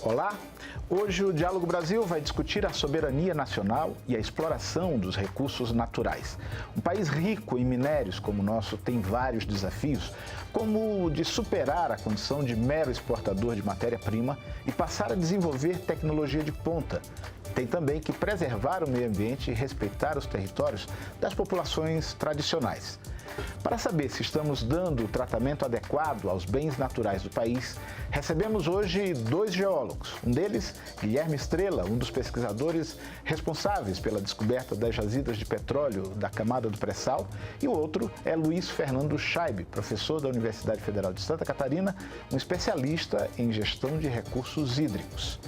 Olá! Hoje o Diálogo Brasil vai discutir a soberania nacional e a exploração dos recursos naturais. Um país rico em minérios como o nosso tem vários desafios, como o de superar a condição de mero exportador de matéria-prima e passar a desenvolver tecnologia de ponta. Tem também que preservar o meio ambiente e respeitar os territórios das populações tradicionais. Para saber se estamos dando o tratamento adequado aos bens naturais do país, recebemos hoje dois geólogos. Um deles, Guilherme Estrela, um dos pesquisadores responsáveis pela descoberta das jazidas de petróleo da camada do pré-sal, e o outro é Luiz Fernando Scheibe, professor da Universidade Federal de Santa Catarina, um especialista em gestão de recursos hídricos.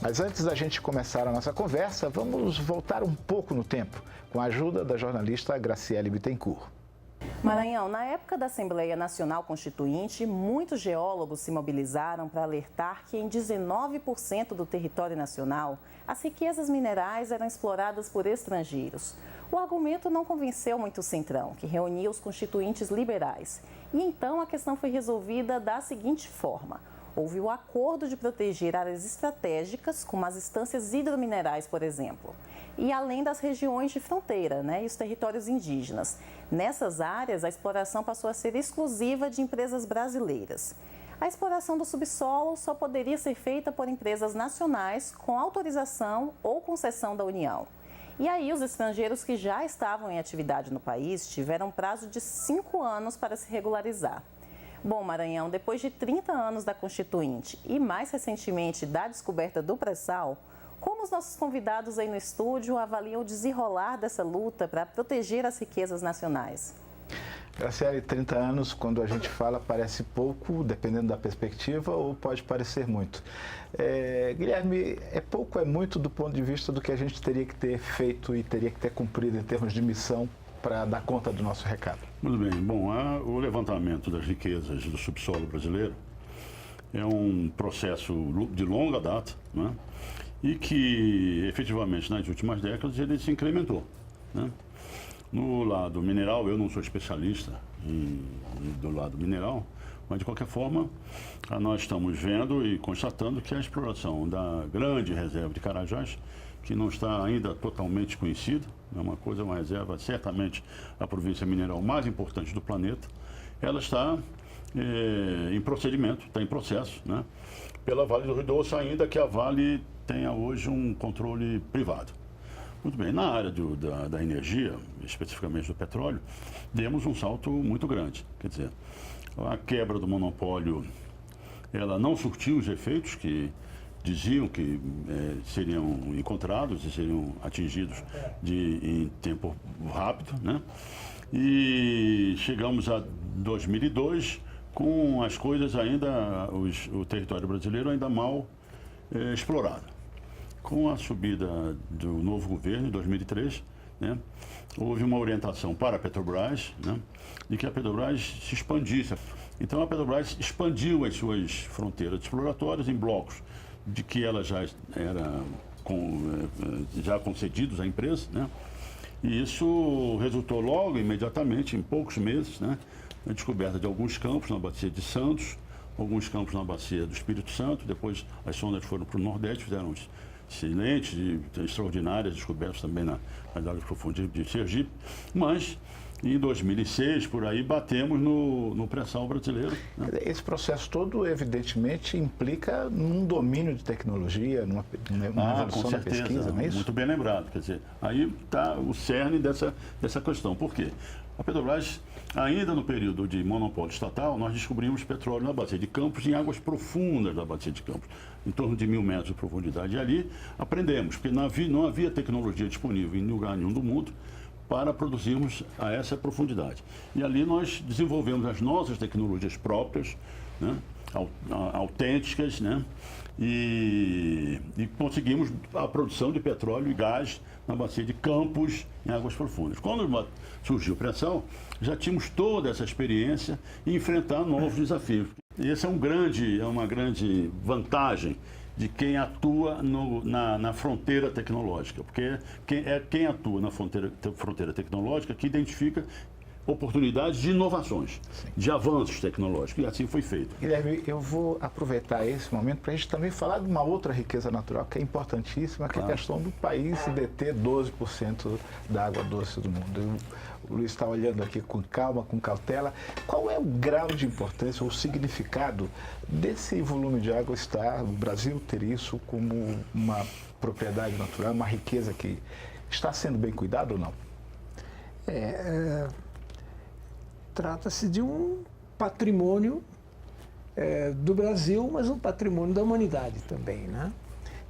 Mas antes da gente começar a nossa conversa, vamos voltar um pouco no tempo, com a ajuda da jornalista Graciele Bittencourt. Maranhão, na época da Assembleia Nacional Constituinte, muitos geólogos se mobilizaram para alertar que em 19% do território nacional, as riquezas minerais eram exploradas por estrangeiros. O argumento não convenceu muito o Centrão, que reunia os constituintes liberais. E então a questão foi resolvida da seguinte forma: houve o acordo de proteger áreas estratégicas, como as estâncias hidrominerais, por exemplo, e além das regiões de fronteira, e os territórios indígenas. Nessas áreas, a exploração passou a ser exclusiva de empresas brasileiras. A exploração do subsolo só poderia ser feita por empresas nacionais com autorização ou concessão da União. E aí, os estrangeiros que já estavam em atividade no país tiveram prazo de 5 anos para se regularizar. Bom, Maranhão, depois de 30 anos da Constituinte e mais recentemente da descoberta do pré-sal, como os nossos convidados aí no estúdio avaliam o desenrolar dessa luta para proteger as riquezas nacionais? Graciele, 30 anos, quando a gente fala, parece pouco, dependendo da perspectiva, ou pode parecer muito. Guilherme, é pouco, é muito do ponto de vista do que a gente teria que ter feito e teria que ter cumprido em termos de missão para dar conta do nosso recado? Muito bem. Bom, o levantamento das riquezas do subsolo brasileiro é um processo de longa data, né? E que, efetivamente, nas últimas décadas, ele se incrementou, né? No lado mineral, eu não sou especialista do lado mineral, mas, de qualquer forma, nós estamos vendo e constatando que a exploração da grande reserva de Carajás, que não está ainda totalmente conhecida, é uma reserva, certamente a província mineral mais importante do planeta, ela está em procedimento, está em processo, né? Pela Vale do Rio Doce, ainda que a Vale tenha hoje um controle privado. Muito bem, na área da energia, especificamente do petróleo, demos um salto muito grande. Quer dizer, a quebra do monopólio, ela não surtiu os efeitos que diziam que seriam encontrados e seriam atingidos em tempo rápido, né? E chegamos a 2002 com as coisas ainda, o território brasileiro ainda mal explorado. Com a subida do novo governo, em 2003, né, houve uma orientação para a Petrobras, né, de que a Petrobras se expandisse. Então a Petrobras expandiu as suas fronteiras exploratórias em blocos de que ela já era já concedidos à empresa, né? E isso resultou logo, imediatamente, em poucos meses, né, na descoberta de alguns campos na Bacia de Santos, alguns campos na Bacia do Espírito Santo. Depois as sondas foram para o Nordeste, fizeram excelentes e extraordinárias descobertas também nas áreas profundas de Sergipe. Mas em 2006, por aí, batemos no pré-sal brasileiro, né? Esse processo todo, evidentemente, implica num domínio de tecnologia, numa evolução da pesquisa, não é isso? Muito bem lembrado. Quer dizer, aí está o cerne dessa questão. Por quê? A Petrobras, ainda no período de monopólio estatal, nós descobrimos petróleo na Bacia de Campos, em águas profundas da Bacia de Campos, em torno de 1.000 metros de profundidade. E ali aprendemos, porque não havia tecnologia disponível em lugar nenhum do mundo para produzirmos a essa profundidade. E ali nós desenvolvemos as nossas tecnologias próprias, né, autênticas, né, e conseguimos a produção de petróleo e gás na Bacia de Campos, em águas profundas. Quando surgiu o pré-sal, já tínhamos toda essa experiência em enfrentar novos desafios. E essa é uma grande vantagem de quem atua na fronteira tecnológica, porque quem atua na fronteira tecnológica que identifica oportunidades de inovações, de avanços tecnológicos, e assim foi feito. Guilherme, eu vou aproveitar esse momento para a gente também falar de uma outra riqueza natural que é importantíssima, que é a questão do país deter 12% da água doce do mundo. O Luiz está olhando aqui com calma, com cautela. Qual é o grau de importância ou o significado desse volume de água estar, o Brasil ter isso como uma propriedade natural, uma riqueza que está sendo bem cuidado ou não? Trata-se de um patrimônio do Brasil, mas um patrimônio da humanidade também, né?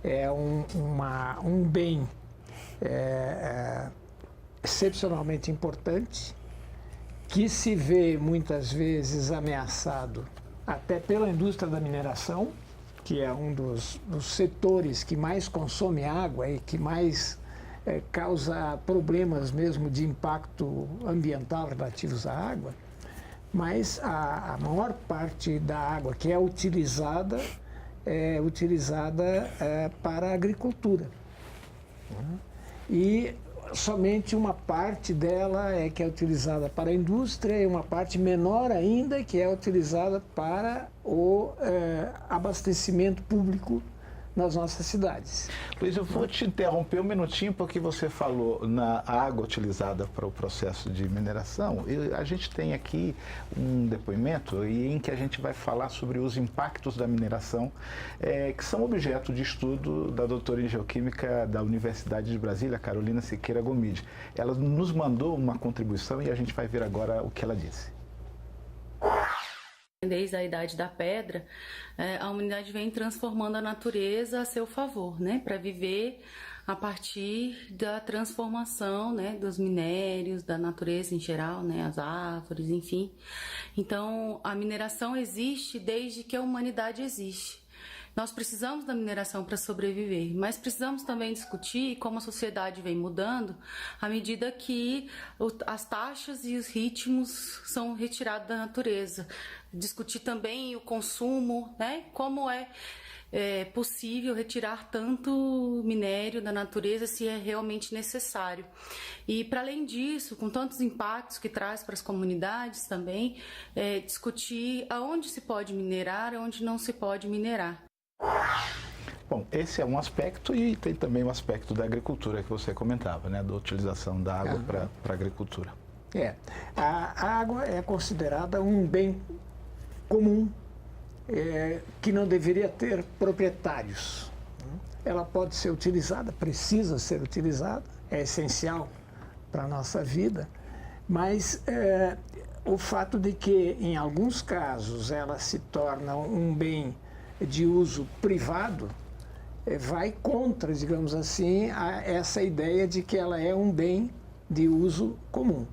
É um bem excepcionalmente importante, que se vê muitas vezes ameaçado até pela indústria da mineração, que é um dos setores que mais consome água e que mais causa problemas mesmo de impacto ambiental relativos à água, mas a maior parte da água que é utilizada para a agricultura. E somente uma parte dela que é utilizada para a indústria e uma parte menor ainda que é utilizada para o abastecimento público nas nossas cidades. Luiz, eu vou te interromper um minutinho porque você falou na água utilizada para o processo de mineração. A gente tem aqui um depoimento em que a gente vai falar sobre os impactos da mineração, que são objeto de estudo da doutora em geoquímica da Universidade de Brasília, Carolina Siqueira Gomide. Ela nos mandou uma contribuição e a gente vai ver agora o que ela disse. Desde a Idade da Pedra, a humanidade vem transformando a natureza a seu favor, né, para viver a partir da transformação, né, dos minérios, da natureza em geral, né, as árvores, enfim. Então, a mineração existe desde que a humanidade existe. Nós precisamos da mineração para sobreviver, mas precisamos também discutir como a sociedade vem mudando à medida que as taxas e os ritmos são retirados da natureza. Discutir também o consumo, né? Como é possível retirar tanto minério da natureza se é realmente necessário. E, para além disso, com tantos impactos que traz para as comunidades também, discutir aonde se pode minerar e onde não se pode minerar. Bom, esse é um aspecto e tem também o aspecto da agricultura que você comentava, né? Da utilização da água para a agricultura. A água é considerada um bem comum que não deveria ter proprietários. Ela pode ser utilizada, precisa ser utilizada, é essencial para a nossa vida, mas o fato de que, em alguns casos, ela se torna um bem de uso privado, vai contra, digamos assim, essa ideia de que ela é um bem de uso comum.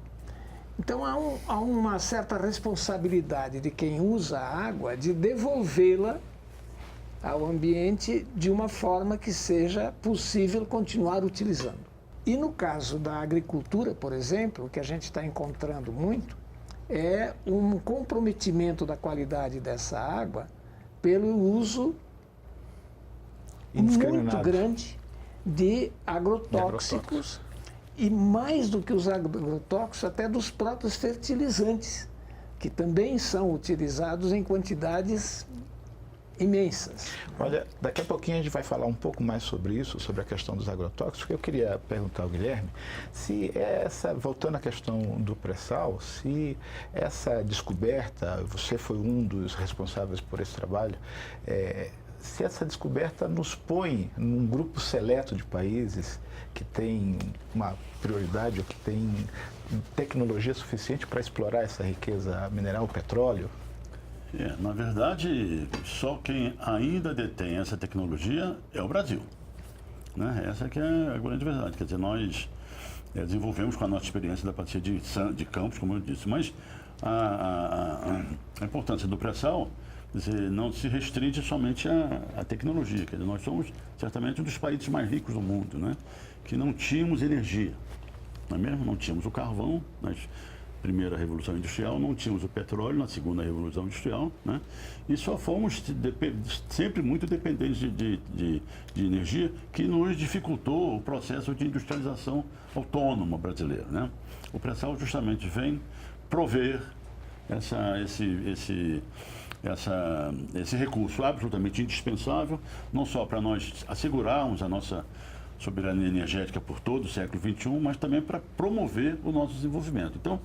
Então há uma certa responsabilidade de quem usa a água de devolvê-la ao ambiente de uma forma que seja possível continuar utilizando. E no caso da agricultura, por exemplo, o que a gente está encontrando muito é um comprometimento da qualidade dessa água pelo uso muito grande de agrotóxicos e, mais do que os agrotóxicos, até dos próprios fertilizantes, que também são utilizados em quantidades imensas. Olha, daqui a pouquinho a gente vai falar um pouco mais sobre isso, sobre a questão dos agrotóxicos. Eu queria perguntar ao Guilherme se voltando à questão do pré-sal, se essa descoberta, você foi um dos responsáveis por esse trabalho, se essa descoberta nos põe num grupo seleto de países que tem uma prioridade ou que tem tecnologia suficiente para explorar essa riqueza mineral, o petróleo? Na verdade, só quem ainda detém essa tecnologia é o Brasil, né? Essa que é a grande verdade. Quer dizer, nós desenvolvemos com a nossa experiência da parceria de campos, como eu disse, mas a importância do pré-sal, não se restringe somente à tecnologia. Quer dizer, nós somos certamente um dos países mais ricos do mundo, né? Que não tínhamos energia, não é mesmo? Não tínhamos o carvão, nós primeira Revolução Industrial, não tínhamos o petróleo na segunda Revolução Industrial, né? E só fomos sempre muito dependentes de energia, que nos dificultou o processo de industrialização autônoma brasileira, né? O pré-sal justamente vem prover esse recurso absolutamente indispensável, não só para nós assegurarmos a nossa soberania energética por todo o século XXI, mas também para promover o nosso desenvolvimento. Então,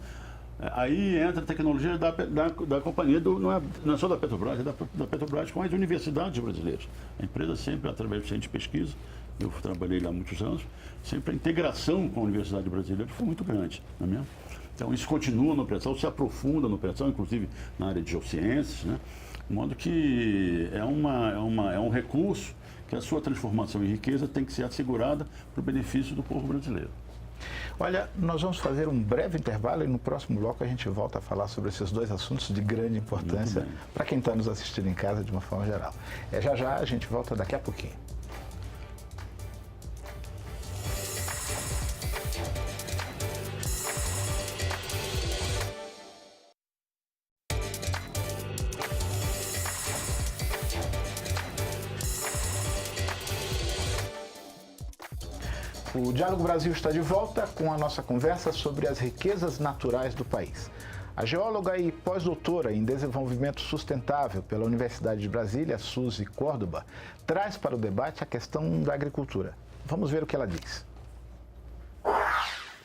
aí entra a tecnologia da companhia, não é só da Petrobras, é da Petrobras com as universidades brasileiras. A empresa sempre, através do centro de pesquisa, eu trabalhei lá há muitos anos, sempre a integração com a universidade brasileira foi muito grande, não é mesmo? Então, isso continua no pré-sal, se aprofunda no pré-sal, inclusive na área de geociências, né? De modo que é um recurso que a sua transformação em riqueza tem que ser assegurada para o benefício do povo brasileiro. Olha, nós vamos fazer um breve intervalo e no próximo bloco a gente volta a falar sobre esses dois assuntos de grande importância para quem está nos assistindo em casa de uma forma geral. Já a gente volta daqui a pouquinho. O Diálogo Brasil está de volta com a nossa conversa sobre as riquezas naturais do país. A geóloga e pós-doutora em desenvolvimento sustentável pela Universidade de Brasília, Suzy Córdoba, traz para o debate a questão da agricultura. Vamos ver o que ela diz.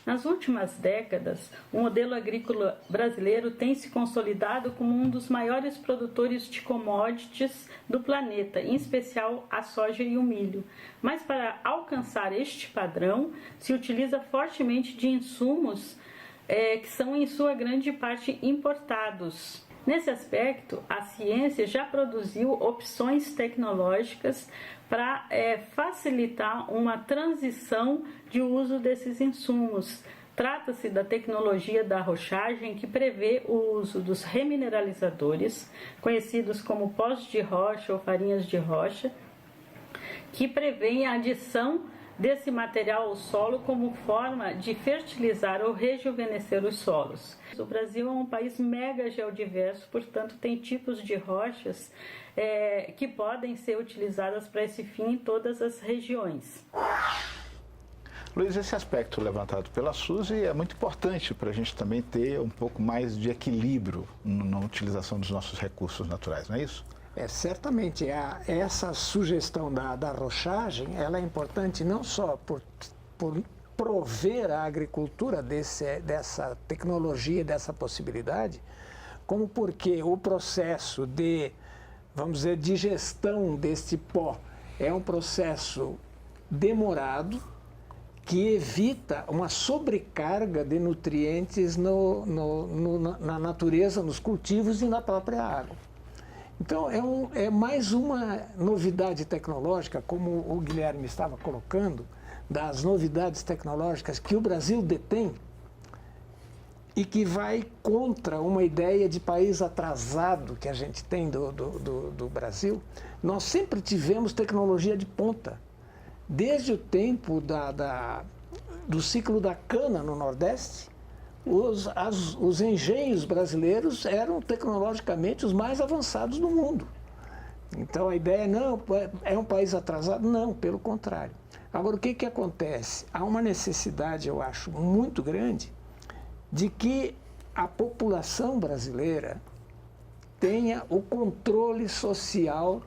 Nas últimas décadas, o modelo agrícola brasileiro tem se consolidado como um dos maiores produtores de commodities do planeta, em especial a soja e o milho. Mas para alcançar este padrão, se utiliza fortemente de insumos que são em sua grande parte importados. Nesse aspecto, a ciência já produziu opções tecnológicas para facilitar uma transição de uso desses insumos. Trata-se da tecnologia da arrochagem, que prevê o uso dos remineralizadores, conhecidos como pós de rocha ou farinhas de rocha, que prevêem a adição desse material ao solo como forma de fertilizar ou rejuvenescer os solos. O Brasil é um país mega geodiverso, portanto tem tipos de rochas que podem ser utilizadas para esse fim em todas as regiões. Luiz, esse aspecto levantado pela Suzy é muito importante para a gente também ter um pouco mais de equilíbrio na utilização dos nossos recursos naturais, não é isso? Certamente, essa sugestão da arrochagem, ela é importante não só por prover a agricultura dessa tecnologia, dessa possibilidade, como porque o processo de, vamos dizer, de gestão deste pó é um processo demorado, que evita uma sobrecarga de nutrientes na natureza, nos cultivos e na própria água. Então, é mais uma novidade tecnológica, como o Guilherme estava colocando, das novidades tecnológicas que o Brasil detém e que vai contra uma ideia de país atrasado que a gente tem do Brasil. Nós sempre tivemos tecnologia de ponta. Desde o tempo do ciclo da cana no Nordeste, os engenhos brasileiros eram tecnologicamente os mais avançados do mundo. Então a ideia não é um país atrasado, não, pelo contrário. Agora o que acontece? Há uma necessidade, eu acho, muito grande de que a população brasileira tenha o controle social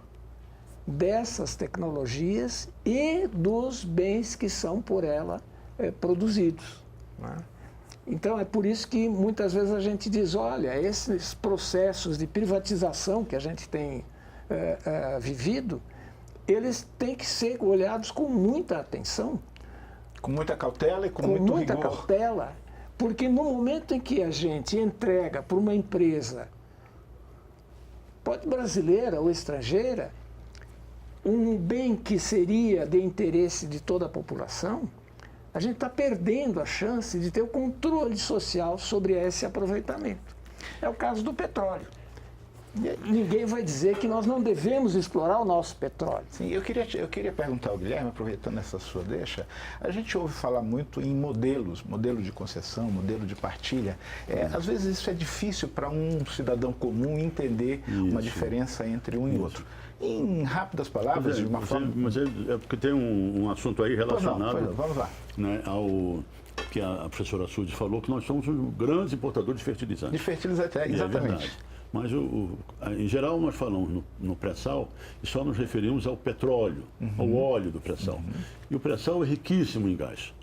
dessas tecnologias e dos bens que são por ela produzidos, né? Então é por isso que muitas vezes a gente diz, olha, esses processos de privatização que a gente tem vivido, eles têm que ser olhados com muita atenção. Com muita cautela e com muito rigor. Com muita cautela, porque no momento em que a gente entrega para uma empresa, pode brasileira ou estrangeira, um bem que seria de interesse de toda a população, a gente está perdendo a chance de ter o controle social sobre esse aproveitamento. É o caso do petróleo. ninguém vai dizer que nós não devemos explorar o nosso petróleo. Sim, eu queria perguntar ao Guilherme, aproveitando essa sua deixa, a gente ouve falar muito em modelos, modelo de concessão, modelo de partilha. Às vezes isso é difícil para um cidadão comum entender uma diferença entre um e outro. Em rápidas palavras, de uma forma... Mas é porque tem um assunto aí relacionado, vamos lá. Né, ao que a professora Suzy falou, que nós somos um grande importador de fertilizantes. De fertilizantes, exatamente. Mas, em geral, nós falamos no pré-sal e só nos referimos ao petróleo, ao óleo do pré-sal. E o pré-sal é riquíssimo em gás.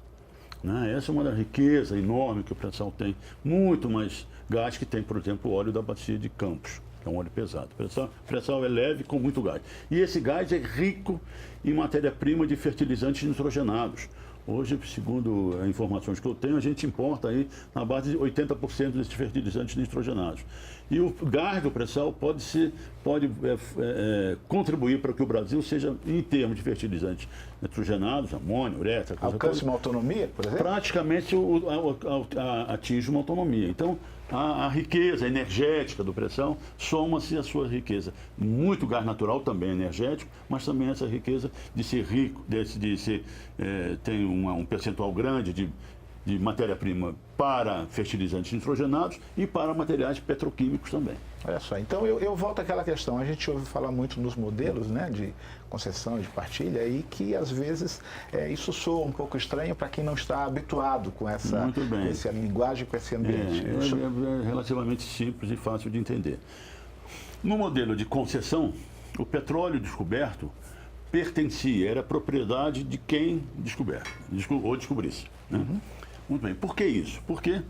Né? Essa é uma das riquezas enormes que o pré-sal tem. Muito mais gás que tem, por exemplo, o óleo da bacia de Campos, que é um óleo pesado. O pré-sal é leve com muito gás. E esse gás é rico em matéria-prima de fertilizantes nitrogenados. Hoje, segundo as informações que eu tenho, a gente importa aí na base de 80% desses fertilizantes nitrogenados. E o gás do pré-sal pode contribuir para que o Brasil seja, em termos de fertilizantes nitrogenados, amônio, ureia, alcance uma autonomia, por exemplo? Praticamente atinge uma autonomia. Então, a riqueza energética do pré-sal soma-se à sua riqueza. Muito gás natural também é energético, mas também essa riqueza de ser rico, tem um percentual grande de matéria-prima para fertilizantes nitrogenados e para materiais petroquímicos também. Olha só, então eu volto àquela questão, a gente ouve falar muito nos modelos, né, de concessão e de partilha e que às vezes isso soa um pouco estranho para quem não está habituado com essa linguagem, com esse ambiente. É relativamente simples e fácil de entender. No modelo de concessão, o petróleo descoberto era propriedade de quem descobrisse. Né? Muito bem. Por que isso? Porque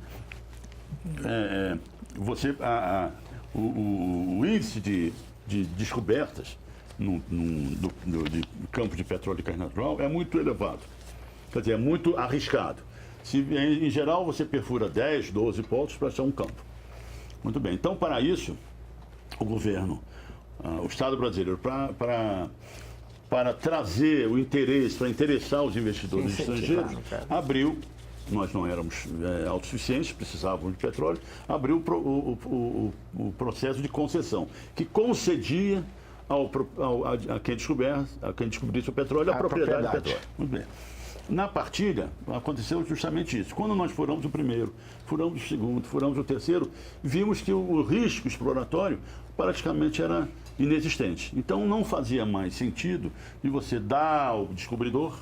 o índice de descobertas de campo de petróleo e gás natural é muito elevado. Quer dizer, é muito arriscado. Em geral, você perfura 10, 12 poços para achar um campo. Muito bem. Então, para isso, o governo, o Estado brasileiro, para trazer o interesse, para interessar os investidores estrangeiros, abriu. Nós não éramos autossuficientes, precisávamos de petróleo, abriu o processo de concessão, que concedia a quem descobrisse o petróleo a propriedade do petróleo. Muito bem. Na partilha, aconteceu justamente isso. Quando nós furamos o primeiro, furamos o segundo, furamos o terceiro, vimos que o risco exploratório praticamente era inexistente. Então, não fazia mais sentido de você dar ao descobridor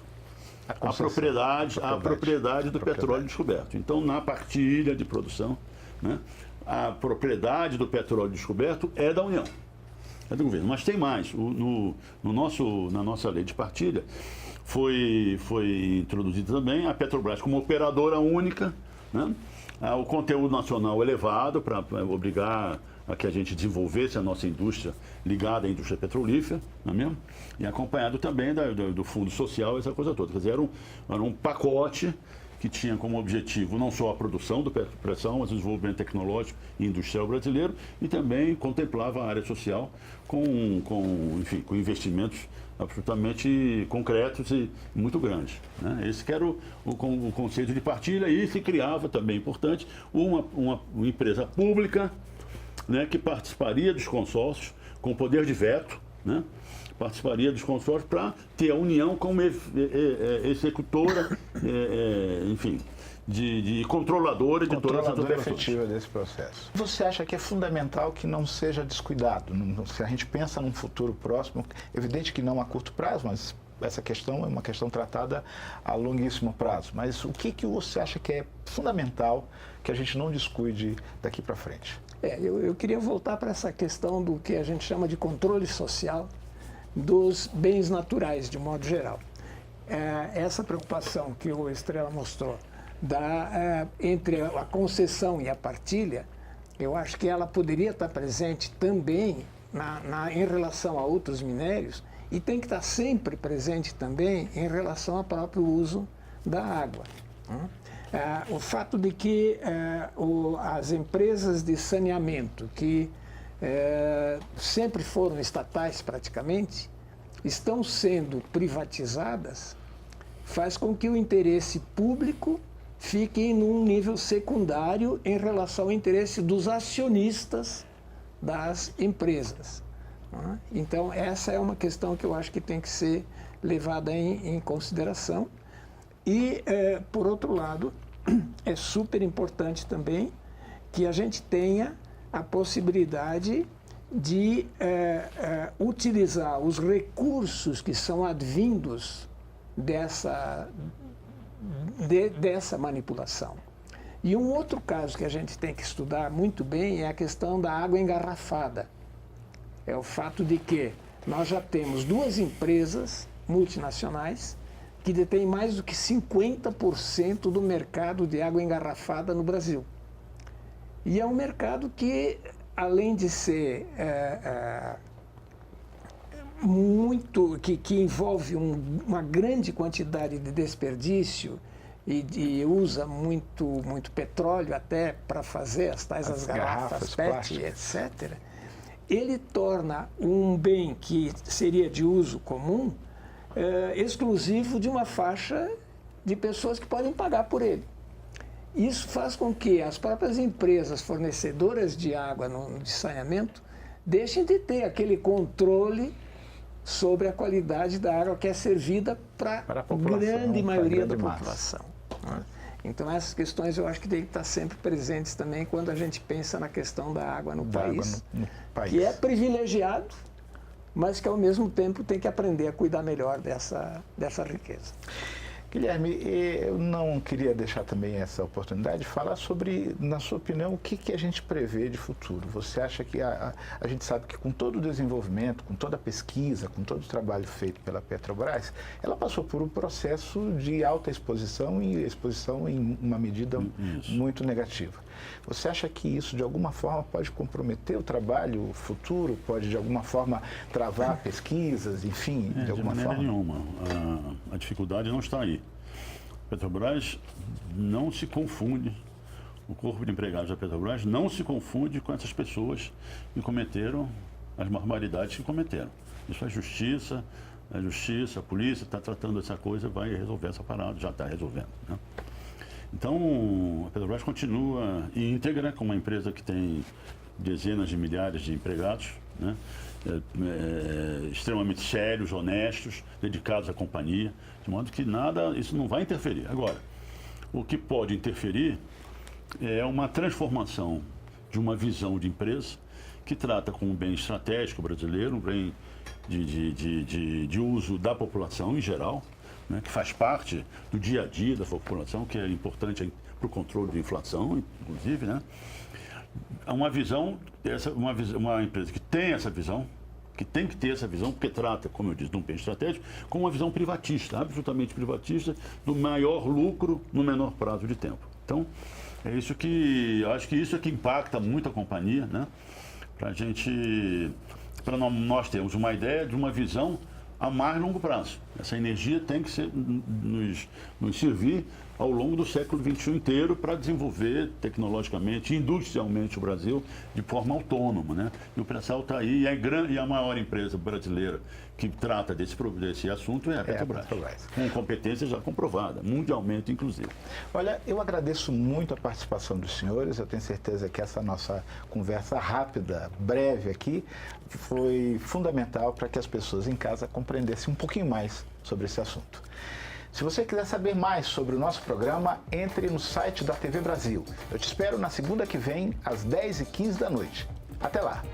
a propriedade do petróleo descoberto. Então, na partilha de produção, né, a propriedade do petróleo descoberto é da União, é do governo. Mas tem mais. Na nossa lei de partilha, foi introduzida também a Petrobras como operadora única, né, o conteúdo nacional elevado para obrigar a que a gente desenvolvesse a nossa indústria ligada à indústria petrolífera, não é mesmo? E acompanhado também do Fundo Social, essa coisa toda. Quer dizer, era um pacote que tinha como objetivo não só a produção do pré-sal, mas o desenvolvimento tecnológico e industrial brasileiro e também contemplava a área social com investimentos absolutamente concretos e muito grandes. Né? Esse que era o conceito de partilha e se criava também, importante, uma empresa pública, né, que participaria dos consórcios com poder de veto, né, participaria dos consórcios para ter a União como executora, enfim, de controladora de todas as operações. Efetiva desse processo. Você acha que é fundamental que não seja descuidado? Se a gente pensa num futuro próximo, evidente que não a curto prazo, mas essa questão é uma questão tratada a longuíssimo prazo. Mas o que você acha que é fundamental que a gente não descuide daqui para frente? Eu queria voltar para essa questão do que a gente chama de controle social dos bens naturais, de modo geral. Essa preocupação que o Estrela mostrou entre a concessão e a partilha, eu acho que ela poderia estar presente também em relação a outros minérios e tem que estar sempre presente também em relação ao próprio uso da água. O fato de que as empresas de saneamento, que sempre foram estatais praticamente, estão sendo privatizadas, faz com que o interesse público fique num nível secundário em relação ao interesse dos acionistas das empresas. Né? Então, essa é uma questão que eu acho que tem que ser levada em consideração. E, por outro lado, é super importante também que a gente tenha a possibilidade de utilizar os recursos que são advindos dessa manipulação. E um outro caso que a gente tem que estudar muito bem é a questão da água engarrafada. É o fato de que nós já temos 2 empresas multinacionais que detêm mais do que 50% do mercado de água engarrafada no Brasil. E é um mercado que, além de ser que envolve uma grande quantidade de desperdício e usa muito petróleo até para fazer as garrafas PET, etc., ele torna um bem que seria de uso comum exclusivo de uma faixa de pessoas que podem pagar por ele. Isso faz com que as próprias empresas fornecedoras de água de saneamento deixem de ter aquele controle sobre a qualidade da água que é servida para a grande maioria da população. Né? Então, essas questões eu acho que tem que estar sempre presentes também quando a gente pensa na questão da água no país, que é privilegiado, mas que ao mesmo tempo tem que aprender a cuidar melhor dessa riqueza. Guilherme, eu não queria deixar também essa oportunidade de falar sobre, na sua opinião, o que a gente prevê de futuro. Você acha que a gente sabe que com todo o desenvolvimento, com toda a pesquisa, com todo o trabalho feito pela Petrobras, ela passou por um processo de alta exposição e exposição em uma medida muito negativa. Você acha que isso, de alguma forma, pode comprometer o trabalho futuro, pode, de alguma forma, travar pesquisas, enfim, de alguma forma? De maneira nenhuma. A dificuldade não está aí. A Petrobras não se confunde, o corpo de empregados da Petrobras não se confunde com essas pessoas que cometeram as barbaridades que cometeram. Isso é justiça, a polícia está tratando essa coisa, vai resolver essa parada, já está resolvendo, né? Então, a Petrobras continua íntegra, como uma empresa que tem dezenas de milhares de empregados, né? Extremamente sérios, honestos, dedicados à companhia, de modo que isso não vai interferir. Agora, o que pode interferir é uma transformação de uma visão de empresa que trata com um bem estratégico brasileiro, um bem de uso da população em geral, né, que faz parte do dia a dia da população, que é importante para o controle da inflação, inclusive, né? Uma empresa que tem essa visão, que tem que ter essa visão, porque trata, como eu disse, de um bem estratégico, com uma visão privatista, absolutamente privatista, do maior lucro no menor prazo de tempo. Então, acho que isso é que impacta muito a companhia, né? Para nós termos uma ideia de uma visão a mais longo prazo. Essa energia tem que nos servir ao longo do século XXI inteiro para desenvolver tecnologicamente, industrialmente o Brasil de forma autônoma, né? E o pré-sal está aí, e a maior empresa brasileira que trata desse assunto é a Petrobras, com competência já comprovada, mundialmente inclusive. Olha, eu agradeço muito a participação dos senhores, eu tenho certeza que essa nossa conversa rápida, breve aqui, foi fundamental para que as pessoas em casa compreendessem um pouquinho mais sobre esse assunto. Se você quiser saber mais sobre o nosso programa, entre no site da TV Brasil. Eu te espero na segunda que vem, às 10h15 da noite. Até lá!